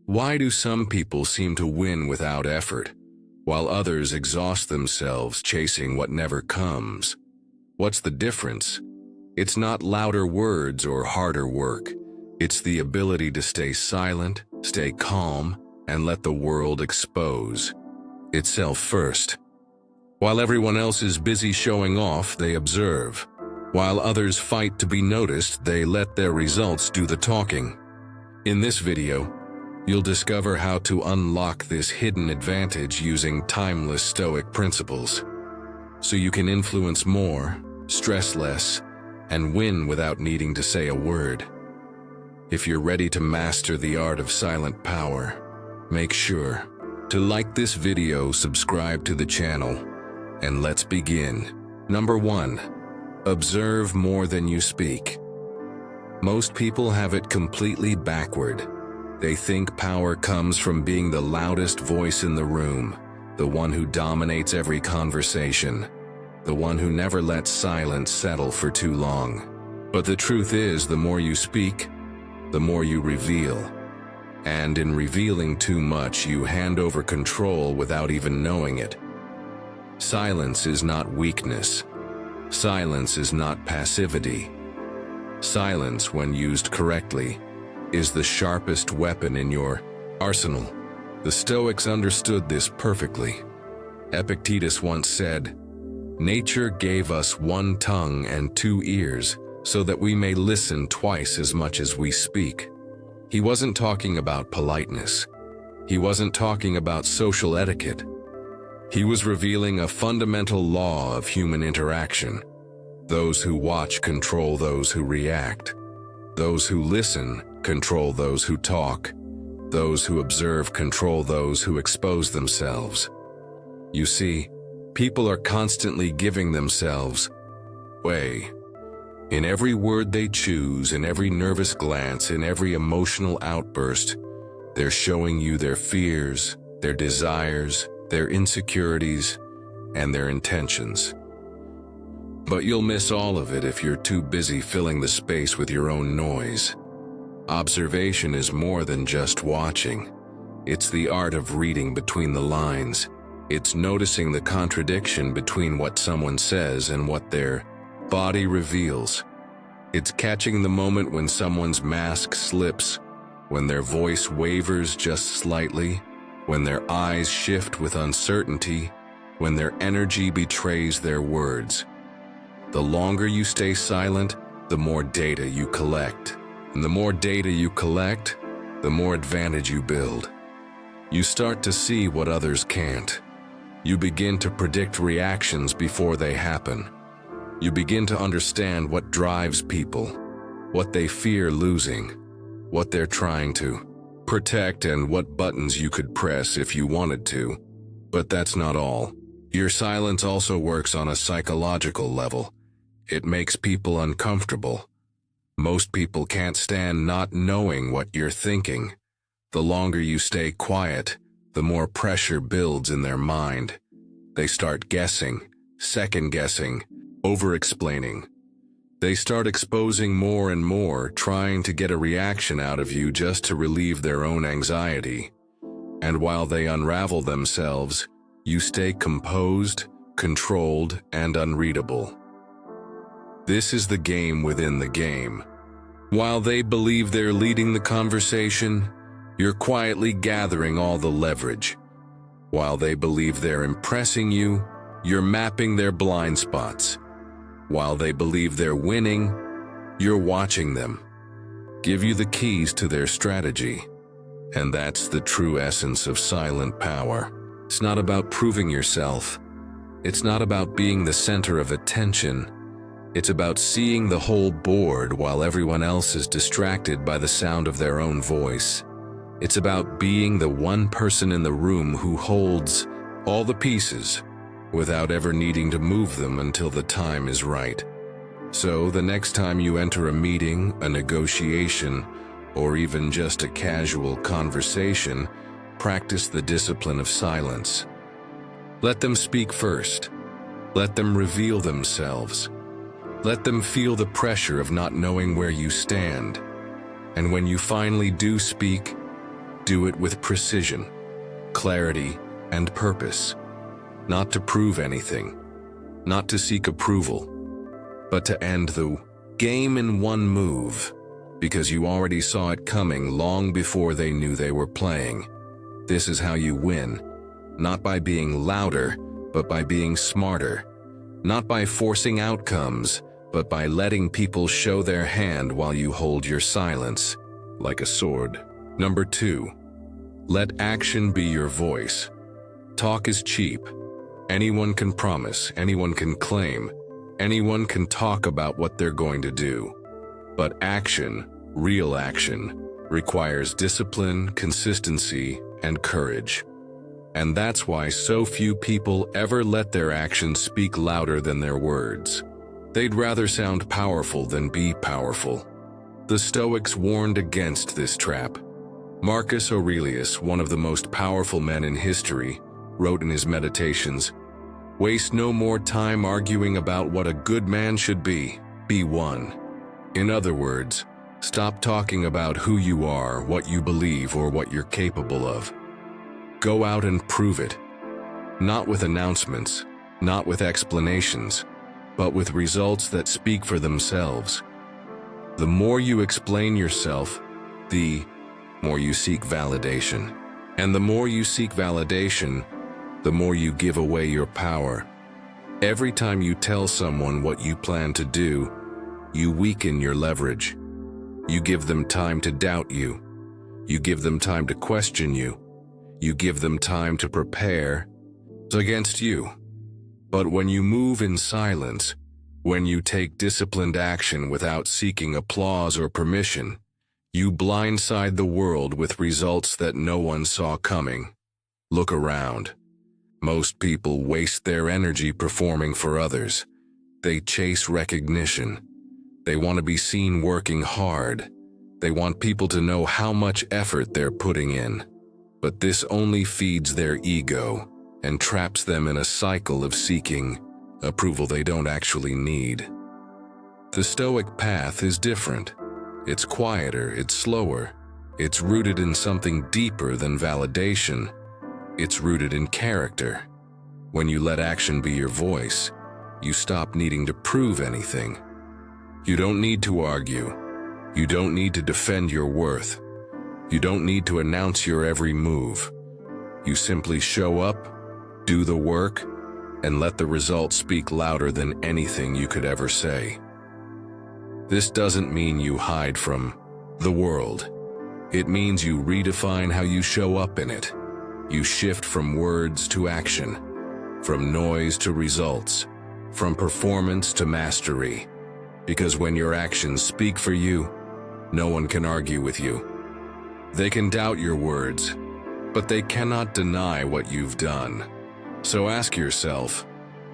Why do some people seem to win without effort, while others exhaust themselves chasing what never comes? What's the difference? It's not louder words or harder work. It's the ability to stay silent, stay calm, and let the world expose itself first. While everyone else is busy showing off, they observe. While others fight to be noticed, they let their results do the talking. In this video, you'll discover how to unlock this hidden advantage using timeless Stoic principles, so you can influence more, stress less, and win without needing to say a word. If you're ready to master the art of silent power, make sure to like this video, subscribe to the channel, and let's begin. Number 1. Observe more than you speak. Most people have it completely backward. They think power comes from being the loudest voice in the room, the one who dominates every conversation, the one who never lets silence settle for too long. But the truth is, the more you speak, the more you reveal. And in revealing too much, you hand over control without even knowing it. Silence is not weakness. Silence is not passivity. Silence, when used correctly, is the sharpest weapon in your arsenal. The Stoics understood this perfectly. Epictetus once said, "Nature gave us one tongue and 2 ears, so that we may listen twice as much as we speak." He wasn't talking about politeness. He wasn't talking about social etiquette. He was revealing a fundamental law of human interaction. Those who watch control those who react. Those who listen control those who talk. Those who observe control those who expose themselves. You see, people are constantly giving themselves away. In every word they choose, in every nervous glance, in every emotional outburst, they're showing you their fears, their desires, their insecurities, and their intentions. But you'll miss all of it if you're too busy filling the space with your own noise. Observation is more than just watching. It's the art of reading between the lines. It's noticing the contradiction between what someone says and what their body reveals. It's catching the moment when someone's mask slips, when their voice wavers just slightly, when their eyes shift with uncertainty, when their energy betrays their words. The longer you stay silent, the more data you collect. And the more data you collect, the more advantage you build. You start to see what others can't. You begin to predict reactions before they happen. You begin to understand what drives people, what they fear losing, what they're trying to protect, and what buttons you could press if you wanted to. But that's not all. Your silence also works on a psychological level. It makes people uncomfortable. Most people can't stand not knowing what you're thinking. The longer you stay quiet, the more pressure builds in their mind. They start guessing, second-guessing, over-explaining. They start exposing more and more, trying to get a reaction out of you just to relieve their own anxiety. And while they unravel themselves, you stay composed, controlled, and unreadable. This is the game within the game. While they believe they're leading the conversation, you're quietly gathering all the leverage. While they believe they're impressing you, you're mapping their blind spots. While they believe they're winning, you're watching them. Give you the keys to their strategy. And that's the true essence of silent power. It's not about proving yourself. It's not about being the center of attention. It's about seeing the whole board while everyone else is distracted by the sound of their own voice. It's about being the one person in the room who holds all the pieces without ever needing to move them until the time is right. So the next time you enter a meeting, a negotiation, or even just a casual conversation, practice the discipline of silence. Let them speak first. Let them reveal themselves. Let them feel the pressure of not knowing where you stand. And when you finally do speak, Do it with precision, clarity, and purpose. Not to prove anything, not to seek approval, but to end the game in one move, because you already saw it coming long before they knew they were playing. This is how you win, not by being louder, but by being smarter, not by forcing outcomes, but by letting people show their hand while you hold your silence, like a sword. Number 2, let action be your voice. Talk is cheap. Anyone can promise, anyone can claim, anyone can talk about what they're going to do. But action, real action, requires discipline, consistency, and courage. And that's why so few people ever let their actions speak louder than their words. They'd rather sound powerful than be powerful. The Stoics warned against this trap. Marcus Aurelius, one of the most powerful men in history, wrote in his Meditations, "Waste no more time arguing about what a good man should be one." In other words, stop talking about who you are, what you believe, or what you're capable of. Go out and prove it. Not with announcements, not with explanations, but with results that speak for themselves. The more you explain yourself, the more you seek validation. And the more you seek validation, the more you give away your power. Every time you tell someone what you plan to do, you weaken your leverage. You give them time to doubt you. You give them time to question you. You give them time to prepare against you. But when you move in silence, when you take disciplined action without seeking applause or permission, you blindside the world with results that no one saw coming. Look around. Most people waste their energy performing for others. They chase recognition. They want to be seen working hard. They want people to know how much effort they're putting in. But this only feeds their ego and traps them in a cycle of seeking approval they don't actually need. The Stoic path is different. It's quieter, it's slower. It's rooted in something deeper than validation. It's rooted in character. When you let action be your voice, you stop needing to prove anything. You don't need to argue. You don't need to defend your worth. You don't need to announce your every move. You simply show up, do the work, and let the results speak louder than anything you could ever say. This doesn't mean you hide from the world. It means you redefine how you show up in it. You shift from words to action, from noise to results, from performance to mastery. Because when your actions speak for you, no one can argue with you. They can doubt your words, but they cannot deny what you've done. So ask yourself,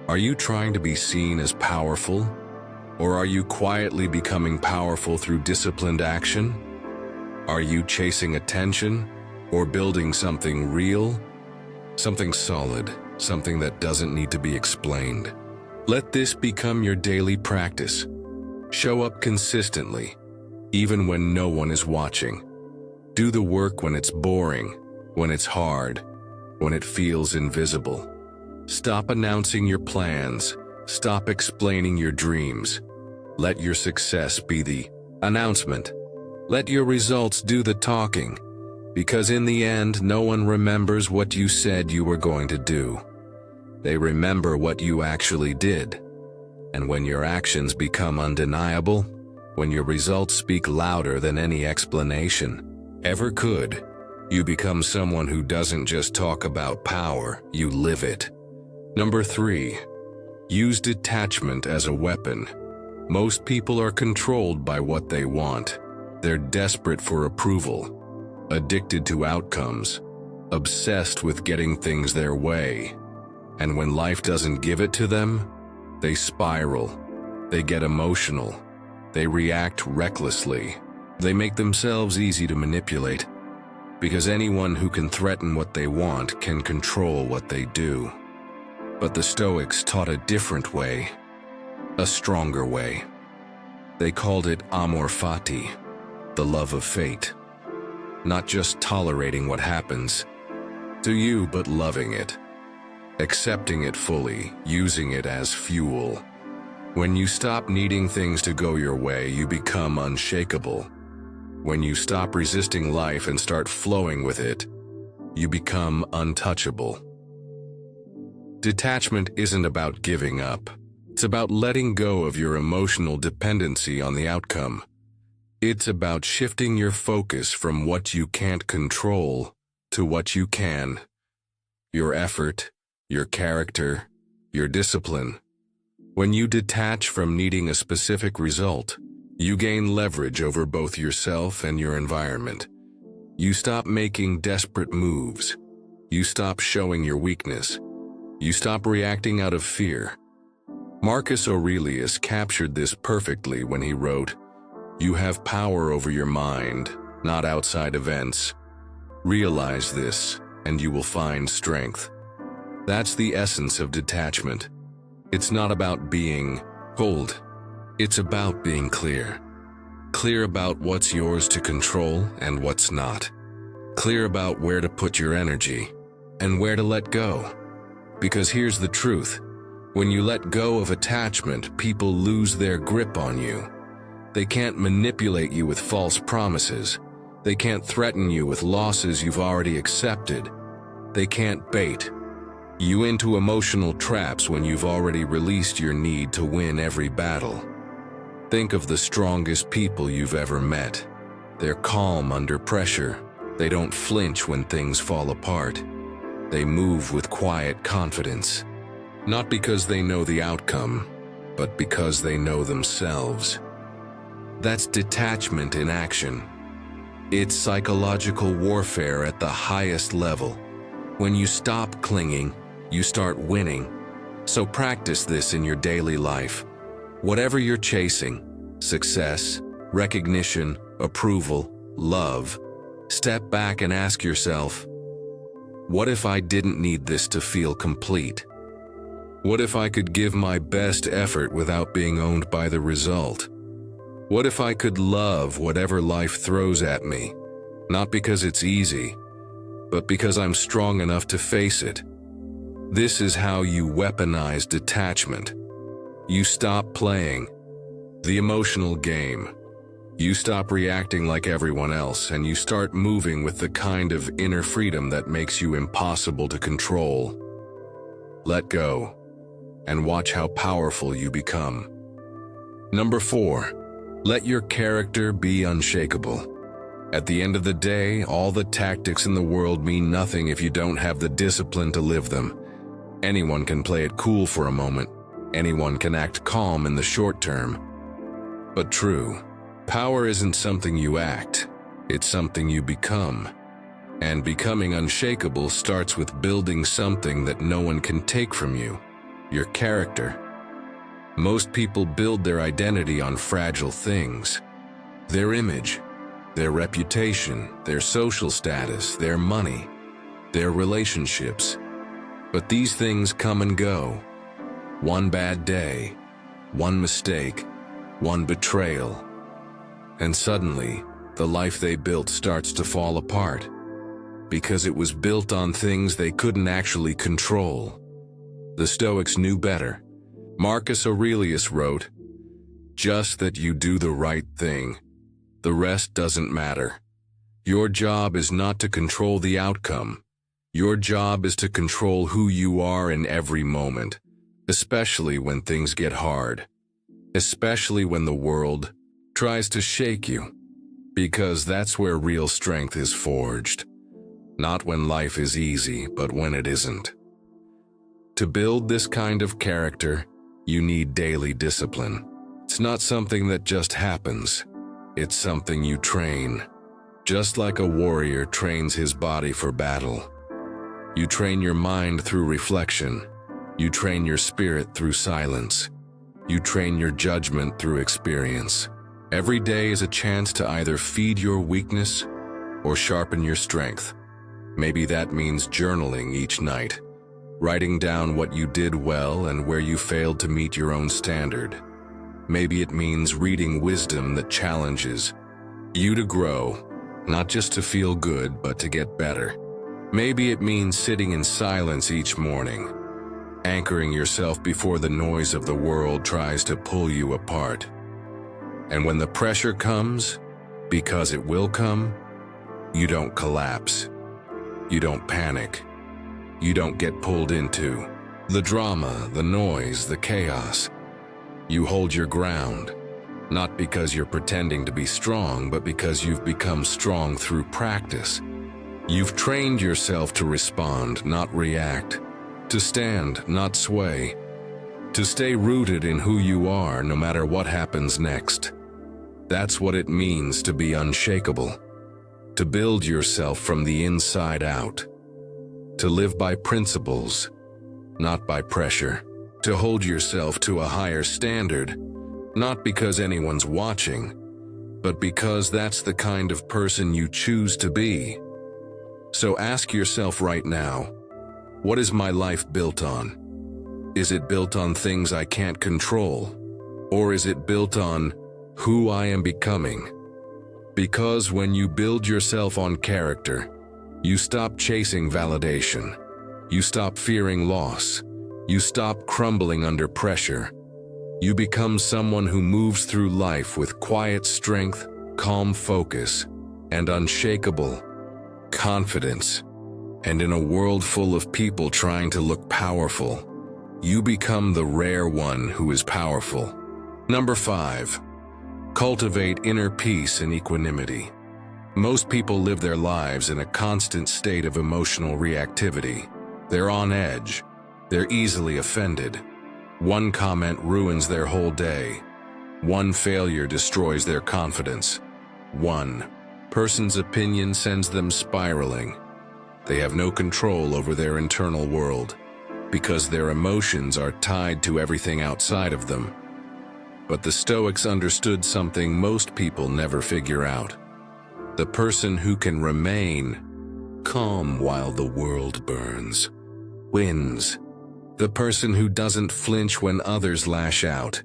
are you trying to be seen as powerful? Or are you quietly becoming powerful through disciplined action? Are you chasing attention or building something real? Something solid, something that doesn't need to be explained. Let this become your daily practice. Show up consistently, even when no one is watching. Do the work when it's boring, when it's hard, when it feels invisible. Stop announcing your plans. Stop explaining your dreams. Let your success be the announcement. Let your results do the talking, because in the end, no one remembers what you said you were going to do. They remember what you actually did. And when your actions become undeniable, when your results speak louder than any explanation ever could, you become someone who doesn't just talk about power, you live it. Number 3, use detachment as a weapon. Most people are controlled by what they want. They're desperate for approval, addicted to outcomes, obsessed with getting things their way. And when life doesn't give it to them, they spiral. They get emotional. They react recklessly. They make themselves easy to manipulate, because anyone who can threaten what they want can control what they do. But the Stoics taught a different way, a stronger way. They called it amor fati, the love of fate. not just tolerating what happens to you, but loving it, accepting it fully, using it as fuel. When you stop needing things to go your way, you become unshakable. When you stop resisting life and start flowing with it, you become untouchable. Detachment isn't about giving up. It's about letting go of your emotional dependency on the outcome. It's about shifting your focus from what you can't control to what you can. Your effort, your character, your discipline. When you detach from needing a specific result, you gain leverage over both yourself and your environment. You stop making desperate moves. You stop showing your weakness. You stop reacting out of fear. Marcus Aurelius captured this perfectly when he wrote, "You have power over your mind, not outside events. Realize this, and you will find strength." That's the essence of detachment. It's not about being cold. It's about being clear. Clear about what's yours to control and what's not. Clear about where to put your energy and where to let go. Because here's the truth. When you let go of attachment, people lose their grip on you. They can't manipulate you with false promises. They can't threaten you with losses you've already accepted. They can't bait you into emotional traps when you've already released your need to win every battle. Think of the strongest people you've ever met. They're calm under pressure. They don't flinch when things fall apart. They move with quiet confidence. Not because they know the outcome, but because they know themselves. That's detachment in action. It's psychological warfare at the highest level. When you stop clinging, you start winning. So practice this in your daily life. Whatever you're chasing, success, recognition, approval, love, step back and ask yourself, what if I didn't need this to feel complete? What if I could give my best effort without being owned by the result? What if I could love whatever life throws at me, not because it's easy, but because I'm strong enough to face it? This is how you weaponize detachment. You stop playing the emotional game. You stop reacting like everyone else, and you start moving with the kind of inner freedom that makes you impossible to control. Let go, and watch how powerful you become. Number 4, let your character be unshakable. At the end of the day, all the tactics in the world mean nothing if you don't have the discipline to live them. Anyone can play it cool for a moment. Anyone can act calm in the short term. But true, power isn't something you act, it's something you become. And becoming unshakable starts with building something that no one can take from you, your character. Most people build their identity on fragile things. Their image, their reputation, their social status, their money, their relationships. But these things come and go. One bad day, one mistake, one betrayal. And suddenly, the life they built starts to fall apart. Because it was built on things they couldn't actually control. The Stoics knew better. Marcus Aurelius wrote, "Just that you do the right thing. The rest doesn't matter. Your job is not to control the outcome. Your job is to control who you are in every moment, especially when things get hard. Especially when the world tries to shake you. Because that's where real strength is forged. Not when life is easy, but when it isn't." To build this kind of character, you need daily discipline. It's not something that just happens. It's something you train. Just like a warrior trains his body for battle. You train your mind through reflection. You train your spirit through silence. You train your judgment through experience. Every day is a chance to either feed your weakness or sharpen your strength. Maybe that means journaling each night, writing down what you did well and where you failed to meet your own standard. Maybe it means reading wisdom that challenges you to grow, not just to feel good, but to get better. Maybe it means sitting in silence each morning, anchoring yourself before the noise of the world tries to pull you apart. And when the pressure comes, because it will come, you don't collapse. You don't panic. You don't get pulled into the drama, the noise, the chaos. You hold your ground, not because you're pretending to be strong, but because you've become strong through practice. You've trained yourself to respond, not react, to stand, not sway, to stay rooted in who you are no matter what happens next. That's what it means to be unshakable, to build yourself from the inside out, to live by principles, not by pressure, to hold yourself to a higher standard, not because anyone's watching, but because that's the kind of person you choose to be. So ask yourself right now, what is my life built on? Is it built on things I can't control? Or is it built on who I am becoming? Because when you build yourself on character, you stop chasing validation. You stop fearing loss. You stop crumbling under pressure. You become someone who moves through life with quiet strength, calm focus, and unshakable confidence. And in a world full of people trying to look powerful, you become the rare one who is powerful. Number 5. Cultivate inner peace and equanimity. Most people live their lives in a constant state of emotional reactivity. They're on edge. They're easily offended. One comment ruins their whole day. One failure destroys their confidence. One person's opinion sends them spiraling. They have no control over their internal world because their emotions are tied to everything outside of them. But the Stoics understood something most people never figure out. The person who can remain calm while the world burns wins. The person who doesn't flinch when others lash out.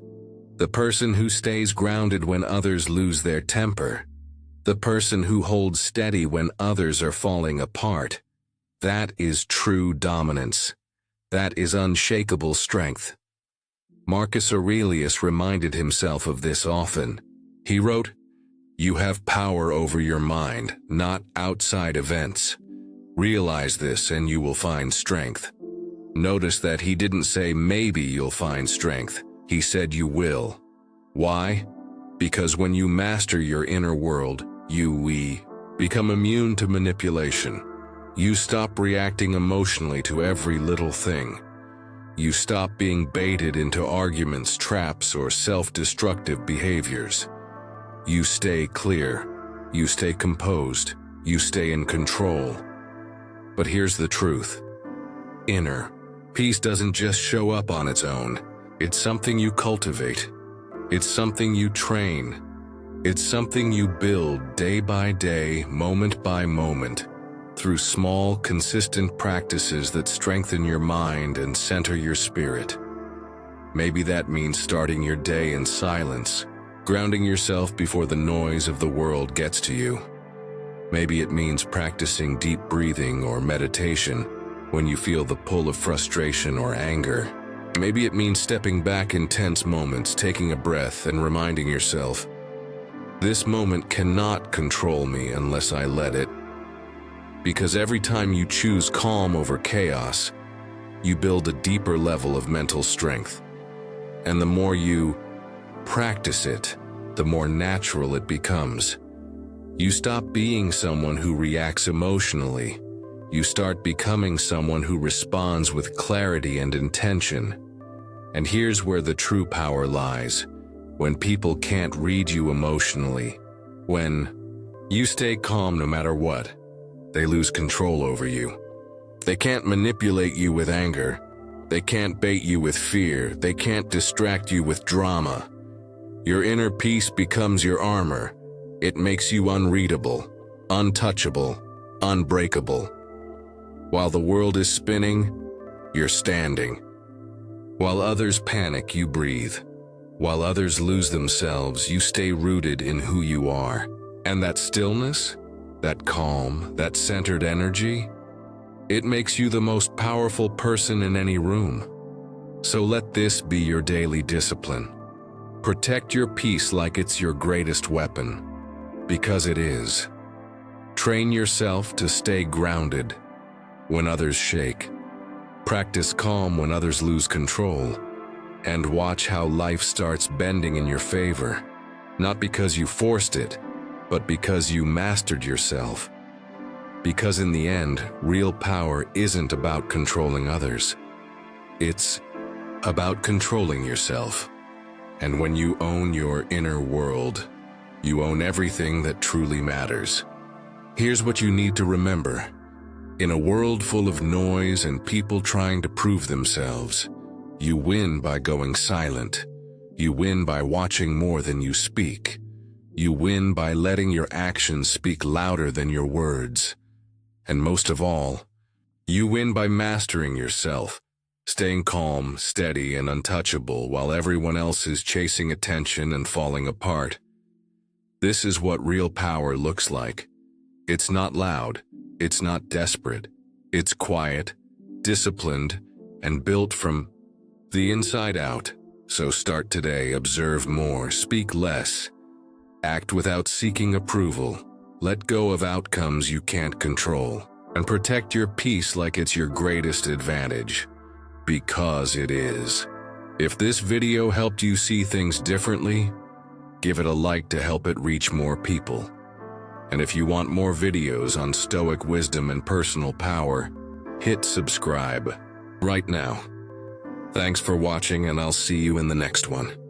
The person who stays grounded when others lose their temper. The person who holds steady when others are falling apart. That is true dominance. That is unshakable strength. Marcus Aurelius reminded himself of this often. He wrote, "You have power over your mind, not outside events. Realize this and you will find strength." Notice that he didn't say maybe you'll find strength. He said you will. Why? Because when you master your inner world, we become immune to manipulation. You stop reacting emotionally to every little thing. You stop being baited into arguments, traps, or self-destructive behaviors. You stay clear. You stay composed. You stay in control. But here's the truth. Inner peace doesn't just show up on its own. It's something you cultivate. It's something you train. It's something you build day by day, moment by moment, through small, consistent practices that strengthen your mind and center your spirit. Maybe that means starting your day in silence, grounding yourself before the noise of the world gets to you. Maybe it means practicing deep breathing or meditation when you feel the pull of frustration or anger. Maybe it means stepping back in tense moments, taking a breath, and reminding yourself, this moment cannot control me unless I let it. Because every time you choose calm over chaos, you build a deeper level of mental strength. And the more you practice it, the more natural it becomes. You stop being someone who reacts emotionally. You start becoming someone who responds with clarity and intention. And here's where the true power lies. When people can't read you emotionally, when you stay calm no matter what, they lose control over you. They can't manipulate you with anger. They can't bait you with fear. They can't distract you with drama. Your inner peace becomes your armor. It makes you unreadable, untouchable, unbreakable. While the world is spinning, you're standing. While others panic, you breathe. While others lose themselves, you stay rooted in who you are. And that stillness? that calm, that centered energy, it makes you the most powerful person in any room. So let this be your daily discipline. Protect your peace like it's your greatest weapon, because it is. Train yourself to stay grounded when others shake. Practice calm when others lose control. And watch how life starts bending in your favor, not because you forced it, but because you mastered yourself. Because in the end, real power isn't about controlling others. It's about controlling yourself. And when you own your inner world, you own everything that truly matters. Here's what you need to remember. In a world full of noise and people trying to prove themselves, you win by going silent. You win by watching more than you speak. You win by letting your actions speak louder than your words. And most of all, you win by mastering yourself, staying calm, steady, and untouchable while everyone else is chasing attention and falling apart. This is what real power looks like. It's not loud, it's not desperate, it's quiet, disciplined, and built from the inside out. So start today, observe more, speak less, act without seeking approval, let go of outcomes you can't control, and protect your peace like it's your greatest advantage, because it is. If this video helped you see things differently, give it a like to help it reach more people. And if you want more videos on Stoic wisdom and personal power, hit subscribe right now. Thanks for watching, and I'll see you in the next one.